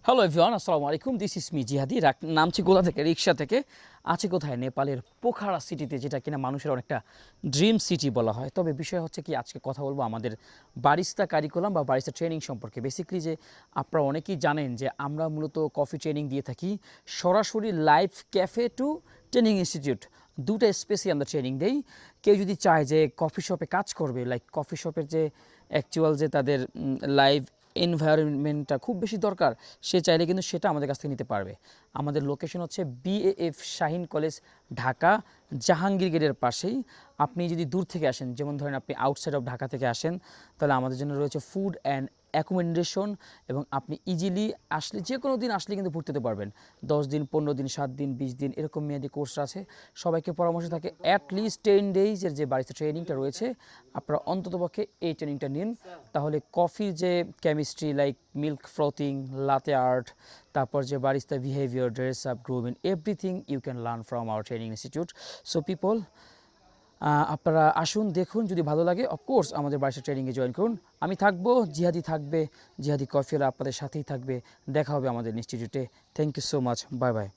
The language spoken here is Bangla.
হ্যালো এভরিওয়ান, আসসালামু আলাইকুম। দিস ইজ মি জিহাদি। নামছি কোথা থেকে? রিক্সা থেকে। আছে কোথায়? নেপালের পোখারা সিটিতে, যেটা কিনা মানুষের অনেকটা ড্রিম সিটি বলা হয়। তবে বিষয় হচ্ছে কি, আজকে কথা বলবো আমাদের বারিস্তা কারিকুলাম বা বারিস্তা ট্রেনিং সম্পর্কে। বেসিক্যালি যে আপনারা অনেকেই জানেন যে আমরা মূলত কফি ট্রেনিং দিয়ে থাকি সরাসরি live cafe to training institute, দুটো স্পেসে আমরা ট্রেনিং দেই। কেউ যদি চায় যে কফি শপে কাজ করবে, লাইক কফি শপের যে অ্যাকচুয়াল যে তাদের লাইভ এনভায়রনমেন্টটা খুব বেশি দরকার, সে চাইলে কিন্তু সেটা আমাদের কাছ থেকে নিতে পারবে। আমাদের লোকেশন হচ্ছে বিএএফ শাহিন কলেজ, ঢাকা, জাহাঙ্গীর গেটের পাশেই। আপনি যদি দূর থেকে আসেন, যেমন ধরেন আপনি আউটসাইড অফ ঢাকা থেকে আসেন, তাহলে আমাদের জন্য রয়েছে ফুড অ্যান্ড অ্যাকোমোডেশন, এবং আপনি ইজিলি আসলে যে কোনো দিন আসলে কিন্তু ভর্তি হতে পারবেন। 10 দিন, 15 দিন, 7 দিন, 20 দিন এরকম মেয়াদি কোর্স আছে। সবাইকে পরামর্শ থাকে অ্যাটলিস্ট 10 ডেইজের যে বারিস্তা ট্রেনিংটা রয়েছে, আপনারা অন্ততপক্ষে এই ট্রেনিংটা নিন। তাহলে কফির যে chemistry, like milk frothing, latte art, তারপর যে barista behaviour, dress up, grooming, everything you can learn from our training institute. So people, আপনারা আসুন, দেখুন, যদি ভালো লাগে অফকোর্স আমাদের বারিস্তা ট্রেনিংয়ে জয়েন করুন। আমি থাকবো, জিহাদি থাকবে, জিহাদি কফিওয়ালা আপনাদের সাথেই থাকবে। দেখা হবে আমাদের ইনস্টিটিউটে। Thank you so much, bye by.